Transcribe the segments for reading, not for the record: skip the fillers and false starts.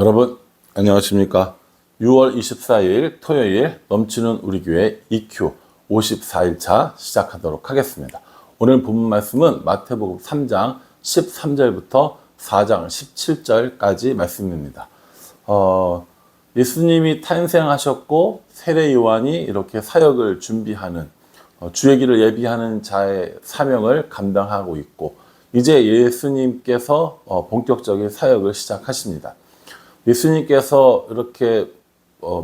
여러분 안녕하십니까. 6월 24일 토요일 넘치는 우리 교회 EQ 54일차 시작하도록 하겠습니다. 오늘 본문 말씀은 마태복음 3장 13절부터 4장 17절까지 말씀입니다. 예수님이 탄생하셨고 세례 요한이 이렇게 사역을 준비하는 주의 길을 예비하는 자의 사명을 감당하고 있고, 이제 예수님께서 본격적인 사역을 시작하십니다. 예수님께서 이렇게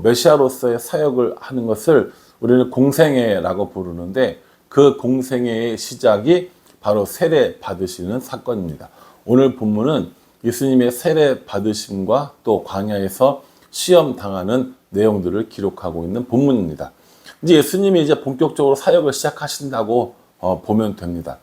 메시아로서의 사역을 하는 것을 우리는 공생애라고 부르는데, 그 공생애의 시작이 바로 세례 받으시는 사건입니다. 오늘 본문은 예수님의 세례 받으심과 또 광야에서 시험 당하는 내용들을 기록하고 있는 본문입니다. 이제 예수님이 이제 본격적으로 사역을 시작하신다고 보면 됩니다.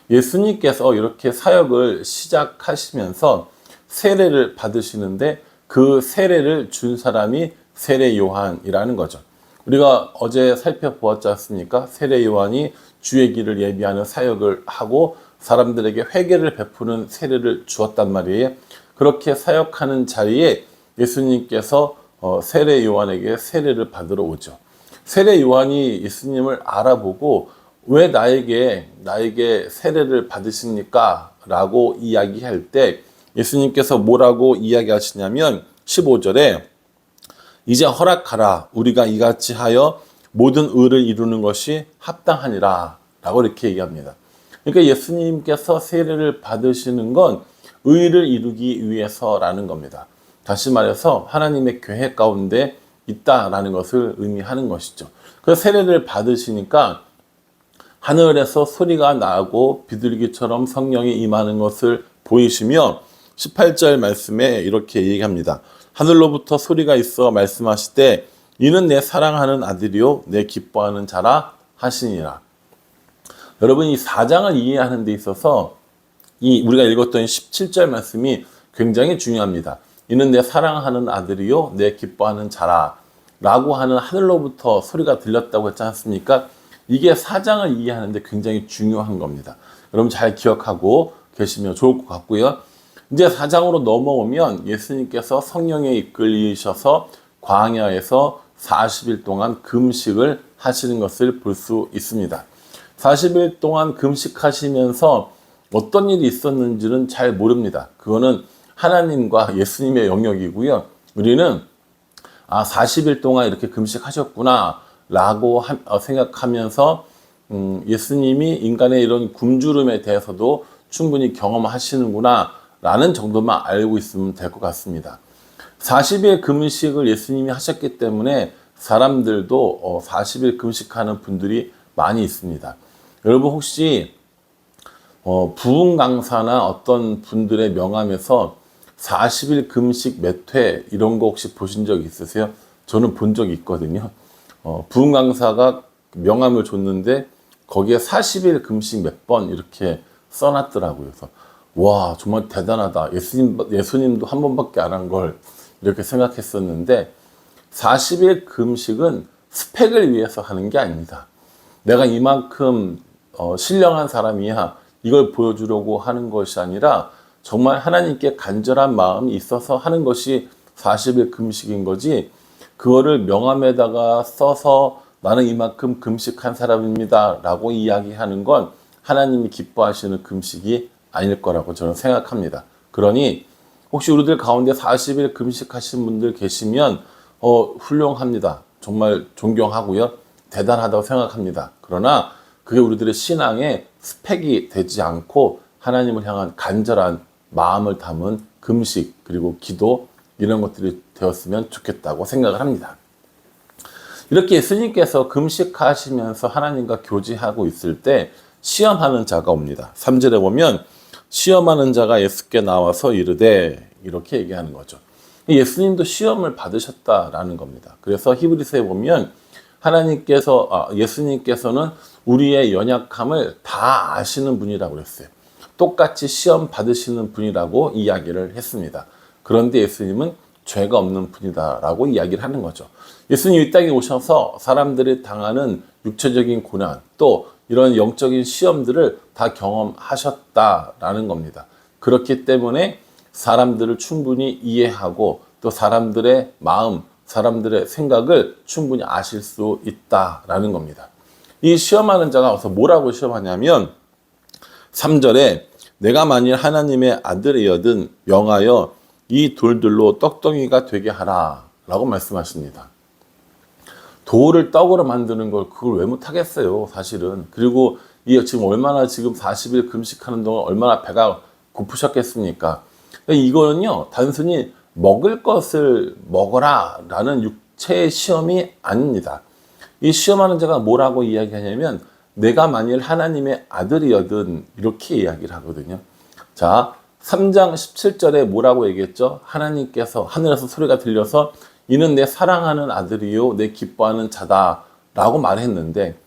예수님께서 이렇게 사역을 시작하시면서 세례를 받으시는데, 그 세례를 준 사람이 세례 요한이라는 거죠. 우리가 어제 살펴보았지 않습니까? 세례 요한이 주의 길을 예비하는 사역을 하고 사람들에게 회개를 베푸는 세례를 주었단 말이에요. 그렇게 사역하는 자리에 예수님께서 세례 요한에게 세례를 받으러 오죠. 세례 요한이 예수님을 알아보고 왜 나에게 세례를 받으십니까? 라고 이야기할 때 예수님께서 뭐라고 이야기하시냐면 15절에 이제 허락하라, 우리가 이같이 하여 모든 의를 이루는 것이 합당하니라 라고 이렇게 얘기합니다. 그러니까 예수님께서 세례를 받으시는 건 의를 이루기 위해서라는 겁니다. 다시 말해서 하나님의 계획 가운데 있다라는 것을 의미하는 것이죠. 그 세례를 받으시니까 하늘에서 소리가 나고 비둘기처럼 성령이 임하는 것을 보이시며 18절 말씀에 이렇게 얘기합니다. 하늘로부터 소리가 있어 말씀하시되 이는 내 사랑하는 아들이요 내 기뻐하는 자라 하시니라. 여러분, 이 4장을 이해하는 데 있어서 우리가 읽었던 17절 말씀이 굉장히 중요합니다. 이는 내 사랑하는 아들이요 내 기뻐하는 자라 라고 하는 하늘로부터 소리가 들렸다고 했지 않습니까? 이게 4장을 이해하는데 굉장히 중요한 겁니다. 여러분 잘 기억하고 계시면 좋을 것 같고요. 이제 4장으로 넘어오면 예수님께서 성령에 이끌리셔서 광야에서 40일 동안 금식을 하시는 것을 볼 수 있습니다. 40일 동안 금식하시면서 어떤 일이 있었는지는 잘 모릅니다. 그거는 하나님과 예수님의 영역이고요. 우리는 40일 동안 이렇게 금식하셨구나 라고 생각하면서 예수님이 인간의 이런 굶주림에 대해서도 충분히 경험하시는구나 라는 정도만 알고 있으면 될 것 같습니다. 40일 금식을 예수님이 하셨기 때문에 사람들도 40일 금식하는 분들이 많이 있습니다. 여러분 혹시 부흥 강사나 어떤 분들의 명함에서 40일 금식 몇 회 이런 거 혹시 보신 적 있으세요? 저는 본 적이 있거든요. 부흥 강사가 명함을 줬는데 거기에 40일 금식 몇 번 이렇게 써놨더라고요. 그래서 와, 정말 대단하다. 예수님도 한 번밖에 안 한 걸 이렇게 생각했었는데, 40일 금식은 스펙을 위해서 하는 게 아닙니다. 내가 이만큼 신령한 사람이야, 이걸 보여주려고 하는 것이 아니라 정말 하나님께 간절한 마음이 있어서 하는 것이 40일 금식인 거지, 그거를 명함에다가 써서 나는 이만큼 금식한 사람입니다 라고 이야기하는 건 하나님이 기뻐하시는 금식이 아닐 거라고 저는 생각합니다. 그러니 혹시 우리들 가운데 40일 금식하신 분들 계시면 훌륭합니다. 정말 존경하고요. 대단하다고 생각합니다. 그러나 그게 우리들의 신앙의 스펙이 되지 않고 하나님을 향한 간절한 마음을 담은 금식 그리고 기도 이런 것들이 되었으면 좋겠다고 생각을 합니다. 이렇게 예수님께서 금식하시면서 하나님과 교제하고 있을 때 시험하는 자가 옵니다. 3절에 보면 시험하는 자가 예수께 나와서 이르되 이렇게 얘기하는 거죠. 예수님도 시험을 받으셨다라는 겁니다. 그래서 히브리서에 보면 예수님께서는 우리의 연약함을 다 아시는 분이라고 그랬어요. 똑같이 시험 받으시는 분이라고 이야기를 했습니다. 그런데 예수님은 죄가 없는 분이다라고 이야기를 하는 거죠. 예수님 이 땅에 오셔서 사람들이 당하는 육체적인 고난 또 이런 영적인 시험들을 다 경험하셨다라는 겁니다. 그렇기 때문에 사람들을 충분히 이해하고 또 사람들의 마음, 사람들의 생각을 충분히 아실 수 있다라는 겁니다. 이 시험하는 자가 와서 뭐라고 시험하냐면 3절에 내가 만일 하나님의 아들이여든 명하여 이 돌들로 떡덩이가 되게 하라 라고 말씀하십니다. 돌을 떡으로 만드는 걸 그걸 왜 못하겠어요, 사실은. 그리고 이 지금 얼마나 지금 40일 금식하는 동안 얼마나 배가 고프셨겠습니까? 이거는요, 단순히 먹을 것을 먹어라 라는 육체의 시험이 아닙니다. 이 시험하는 자가 뭐라고 이야기하냐면 내가 만일 하나님의 아들이여든 이렇게 이야기를 하거든요. 자, 3장 17절에 뭐라고 얘기했죠? 하나님께서 하늘에서 소리가 들려서 이는 내 사랑하는 아들이요 내 기뻐하는 자다 라고 말했는데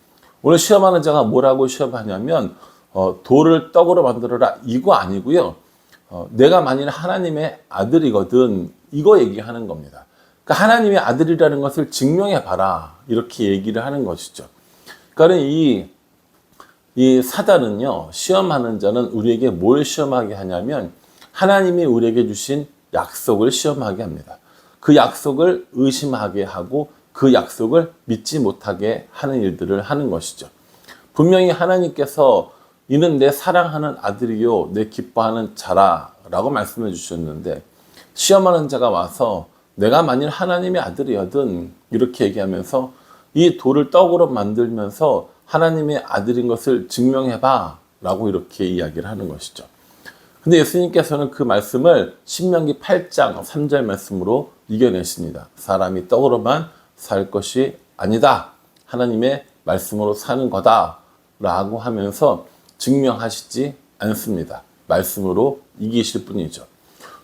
오늘 시험하는 자가 뭐라고 시험하냐면 돌을 떡으로 만들어라 이거 아니고요. 내가 만일 하나님의 아들이거든 이거 얘기하는 겁니다. 그러니까 하나님의 아들이라는 것을 증명해봐라 이렇게 얘기를 하는 것이죠. 그러니까 이 사단은요, 시험하는 자는 우리에게 뭘 시험하게 하냐면 하나님이 우리에게 주신 약속을 시험하게 합니다. 그 약속을 의심하게 하고 그 약속을 믿지 못하게 하는 일들을 하는 것이죠. 분명히 하나님께서 이는 내 사랑하는 아들이요 내 기뻐하는 자라 라고 말씀해 주셨는데 시험하는 자가 와서 내가 만일 하나님의 아들이거든 이렇게 얘기하면서 이 돌을 떡으로 만들면서 하나님의 아들인 것을 증명해봐 라고 이렇게 이야기를 하는 것이죠. 근데 예수님께서는 그 말씀을 신명기 8장 3절 말씀으로 이겨내십니다. 사람이 떡으로만 살 것이 아니다. 하나님의 말씀으로 사는 거다 라고 하면서 증명하시지 않습니다. 말씀으로 이기실 뿐이죠.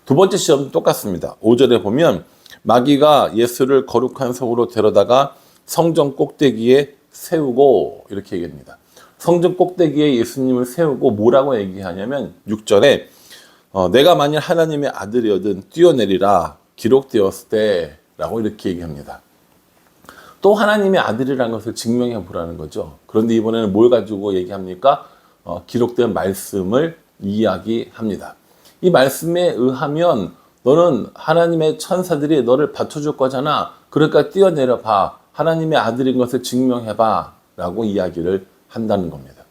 두 번째 시험도 똑같습니다. 5절에 보면 마귀가 예수를 거룩한 성으로 데려다가 성전 꼭대기에 세우고 이렇게 얘기합니다. 성전 꼭대기에 예수님을 세우고 뭐라고 얘기하냐면 6절에 내가 만일 하나님의 아들이여든 뛰어내리라 기록되었을 때 라고 이렇게 얘기합니다. 또 하나님의 아들이라는 것을 증명해 보라는 거죠. 그런데 이번에는 뭘 가지고 얘기합니까? 기록된 말씀을 이야기합니다. 이 말씀에 의하면 너는 하나님의 천사들이 너를 받쳐줄 거잖아. 그러니까 뛰어내려 봐. 하나님의 아들인 것을 증명해봐 라고 이야기를 한다는 겁니다.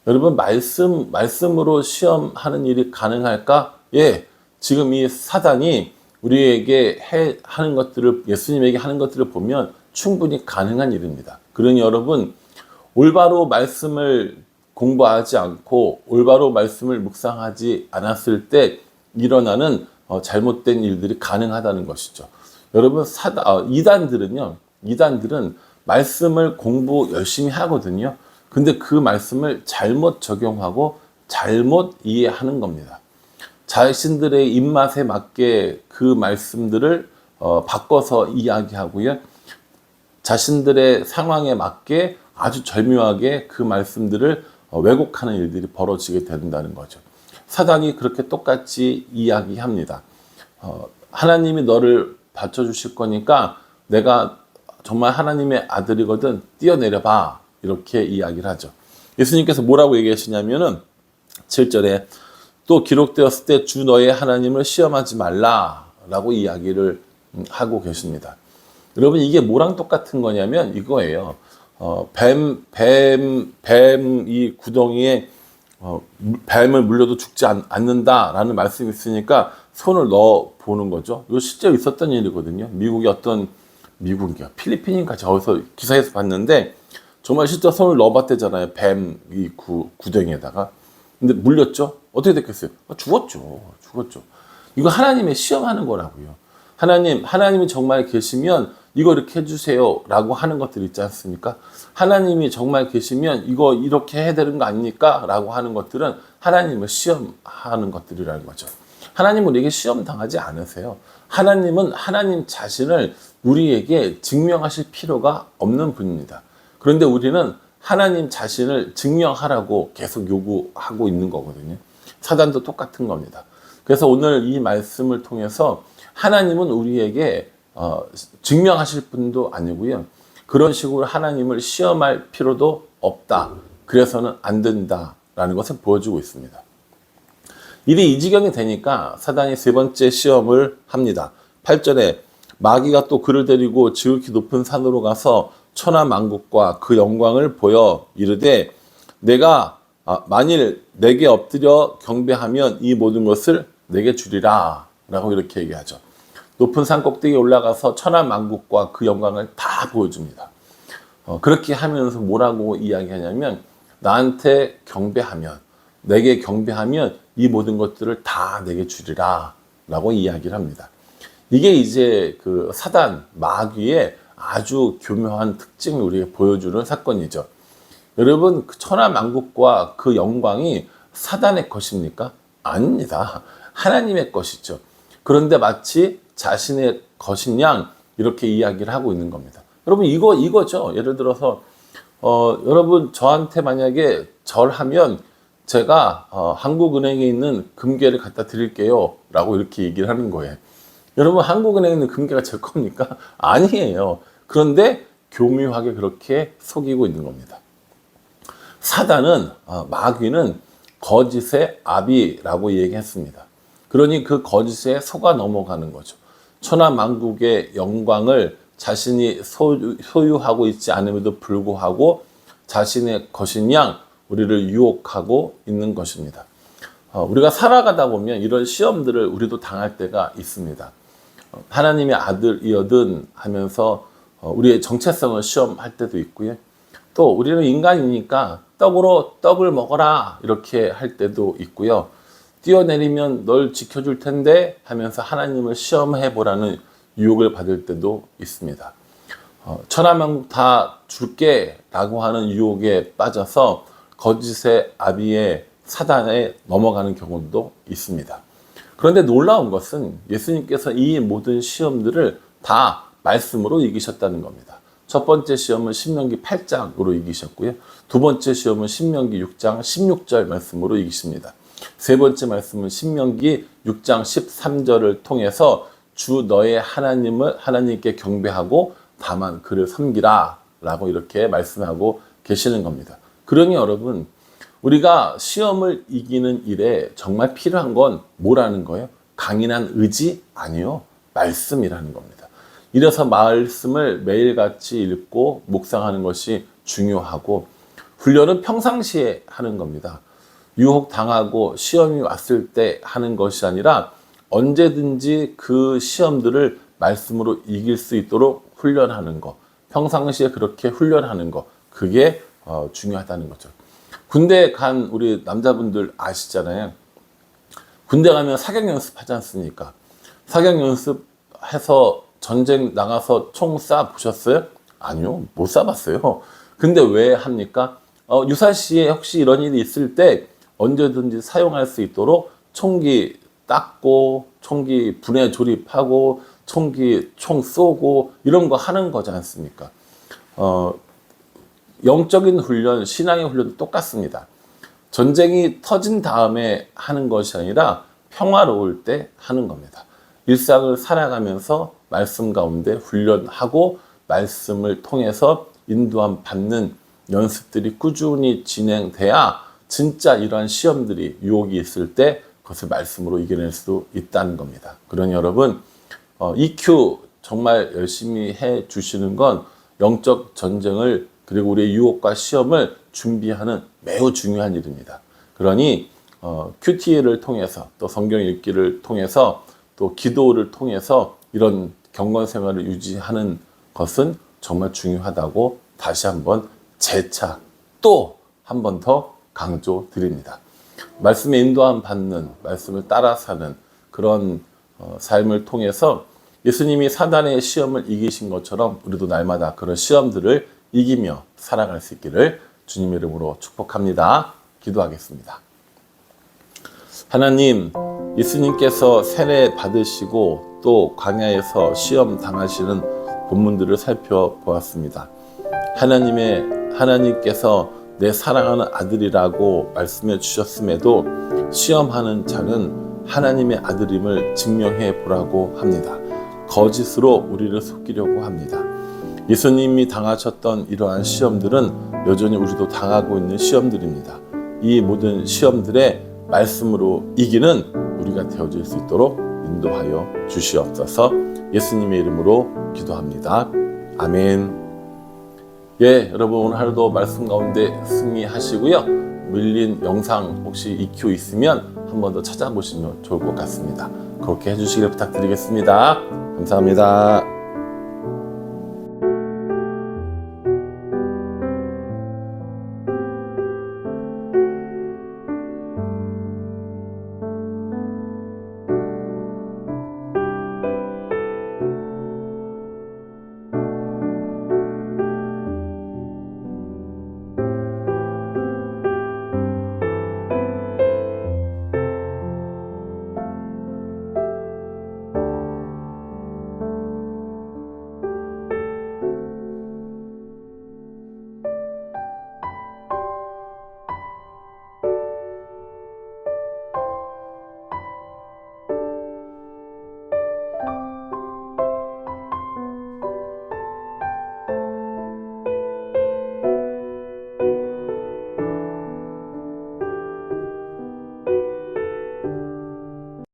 여러분 말씀으로 시험하는 일이 가능할까? 예, 지금 이 사단이 우리에게 하는 것들을 예수님에게 하는 것들을 보면 충분히 가능한 일입니다. 그러니 여러분 올바로 말씀을 공부하지 않고 올바로 말씀을 묵상하지 않았을 때 일어나는 잘못된 일들이 가능하다는 것이죠. 여러분 이단들은 말씀을 공부 열심히 하거든요. 근데 그 말씀을 잘못 적용하고 잘못 이해하는 겁니다. 자신들의 입맛에 맞게 그 말씀들을 바꿔서 이야기하고요. 자신들의 상황에 맞게 아주 절묘하게 그 말씀들을 왜곡하는 일들이 벌어지게 된다는 거죠. 사단이 그렇게 똑같이 이야기합니다. 하나님이 너를 받쳐주실 거니까 내가 정말 하나님의 아들이거든 뛰어내려봐 이렇게 이야기를 하죠. 예수님께서 뭐라고 얘기하시냐면은 7절에 또 기록되었을 때 주 너의 하나님을 시험하지 말라라고 이야기를 하고 계십니다. 여러분 이게 뭐랑 똑같은 거냐면 이거예요. 뱀 이 구덩이에 뱀을 물려도 죽지 않는다라는 말씀이 있으니까 손을 넣어 보는 거죠. 이거 실제로 있었던 일이거든요. 미국이요. 필리핀인가 저기서 기사에서 봤는데 정말 실제 손을 넣어봤대잖아요. 뱀 이 구덩이에다가. 근데 물렸죠? 어떻게 됐겠어요? 죽었죠. 이거 하나님의 시험하는 거라고요. 하나님이 정말 계시면 이거 이렇게 해주세요 라고 하는 것들 있지 않습니까? 하나님이 정말 계시면 이거 이렇게 해야 되는 거 아닙니까? 라고 하는 것들은 하나님을 시험하는 것들이라는 거죠. 하나님은 우리에게 시험 당하지 않으세요. 하나님은 하나님 자신을 우리에게 증명하실 필요가 없는 분입니다. 그런데 우리는 하나님 자신을 증명하라고 계속 요구하고 있는 거거든요. 사단도 똑같은 겁니다. 그래서 오늘 이 말씀을 통해서 하나님은 우리에게 증명하실 분도 아니고요. 그런 식으로 하나님을 시험할 필요도 없다. 그래서는 안 된다라는 것을 보여주고 있습니다. 일이 이 지경이 되니까 사단이 세 번째 시험을 합니다. 8절에 마귀가 또 그를 데리고 지극히 높은 산으로 가서 천하만국과 그 영광을 보여 이르되 내가 만일 내게 엎드려 경배하면 이 모든 것을 내게 주리라 라고 이렇게 얘기하죠. 높은 산 꼭대기에 올라가서 천하만국과 그 영광을 다 보여줍니다. 그렇게 하면서 뭐라고 이야기하냐면 나한테 경배하면, 내게 경배하면 이 모든 것들을 다 내게 주리라 라고 이야기를 합니다. 이게 이제 그 사단, 마귀의 아주 교묘한 특징을 우리에게 보여주는 사건이죠. 여러분, 그 천하만국과 그 영광이 사단의 것입니까? 아닙니다. 하나님의 것이죠. 그런데 마치 자신의 것인 양 이렇게 이야기를 하고 있는 겁니다. 여러분, 이거죠. 예를 들어서 여러분 저한테 만약에 절하면 제가 한국은행에 있는 금괴를 갖다 드릴게요 라고 이렇게 얘기를 하는 거예요. 여러분, 한국은행에 있는 금괴가 제 겁니까? 아니에요. 그런데 교묘하게 그렇게 속이고 있는 겁니다. 사단은, 마귀는 거짓의 아비라고 얘기했습니다. 그러니 그 거짓에 속아 넘어가는 거죠. 천하만국의 영광을 자신이 소유하고 있지 않음에도 불구하고 자신의 것인 양 우리를 유혹하고 있는 것입니다. 우리가 살아가다 보면 이런 시험들을 우리도 당할 때가 있습니다. 하나님의 아들이거든 하면서 우리의 정체성을 시험할 때도 있고요. 또 우리는 인간이니까 떡으로 떡을 먹어라 이렇게 할 때도 있고요. 뛰어내리면 널 지켜줄 텐데 하면서 하나님을 시험해 보라는 유혹을 받을 때도 있습니다. 천하만국 다 줄게 라고 하는 유혹에 빠져서 거짓의 아비의 사단에 넘어가는 경우도 있습니다. 그런데 놀라운 것은 예수님께서 이 모든 시험들을 다 말씀으로 이기셨다는 겁니다. 첫 번째 시험은 신명기 8장으로 이기셨고요. 두 번째 시험은 신명기 6장 16절 말씀으로 이기십니다. 세 번째 말씀은 신명기 6장 13절을 통해서 주 너의 하나님께 경배하고 다만 그를 섬기라 라고 이렇게 말씀하고 계시는 겁니다. 그러니 여러분, 우리가 시험을 이기는 일에 정말 필요한 건 뭐라는 거예요? 강인한 의지? 아니요. 말씀이라는 겁니다. 이래서 말씀을 매일같이 읽고 묵상하는 것이 중요하고 훈련은 평상시에 하는 겁니다. 유혹당하고 시험이 왔을 때 하는 것이 아니라 언제든지 그 시험들을 말씀으로 이길 수 있도록 훈련하는 거, 평상시에 그렇게 훈련하는 거, 그게 중요하다는 거죠. 군대 간 우리 남자분들 아시잖아요. 군대 가면 사격 연습하지 않습니까? 사격 연습해서 전쟁 나가서 총 쏴 보셨어요? 아니요, 못 쏴봤어요. 근데 왜 합니까? 유사시에 혹시 이런 일이 있을 때 언제든지 사용할 수 있도록 총기 닦고 총기 분해 조립하고 총기 총 쏘고 이런 거 하는 거지 않습니까? 영적인 훈련, 신앙의 훈련도 똑같습니다. 전쟁이 터진 다음에 하는 것이 아니라 평화로울 때 하는 겁니다. 일상을 살아가면서 말씀 가운데 훈련하고 말씀을 통해서 인도함 받는 연습들이 꾸준히 진행돼야 진짜 이러한 시험들이 유혹이 있을 때 그것을 말씀으로 이겨낼 수 있다는 겁니다. 그러니 여러분, EQ 정말 열심히 해 주시는 건 영적 전쟁을 그리고 우리의 유혹과 시험을 준비하는 매우 중요한 일입니다. 그러니 QT를 통해서 또 성경 읽기를 통해서 또 기도를 통해서 이런 경건 생활을 유지하는 것은 정말 중요하다고 다시 한번 재차 또 한 번 더 강조드립니다. 말씀에 인도함 받는, 말씀을 따라 사는 그런 삶을 통해서 예수님이 사단의 시험을 이기신 것처럼 우리도 날마다 그런 시험들을 이기며 살아갈 수 있기를 주님의 이름으로 축복합니다. 기도하겠습니다. 하나님, 예수님께서 세례 받으시고 또 광야에서 시험 당하시는 본문들을 살펴보았습니다. 하나님께서 내 사랑하는 아들이라고 말씀해 주셨음에도 시험하는 자는 하나님의 아들임을 증명해 보라고 합니다. 거짓으로 우리를 속이려고 합니다. 예수님이 당하셨던 이러한 시험들은 여전히 우리도 당하고 있는 시험들입니다. 이 모든 시험들의 말씀으로 이기는 우리가 되어질 수 있도록 인도하여 주시옵소서. 예수님의 이름으로 기도합니다. 아멘. 예, 여러분 오늘 하루도 말씀 가운데 승리하시고요. 밀린 영상 혹시 EQ 있으면 한 번 더 찾아보시면 좋을 것 같습니다. 그렇게 해주시길 부탁드리겠습니다. 감사합니다.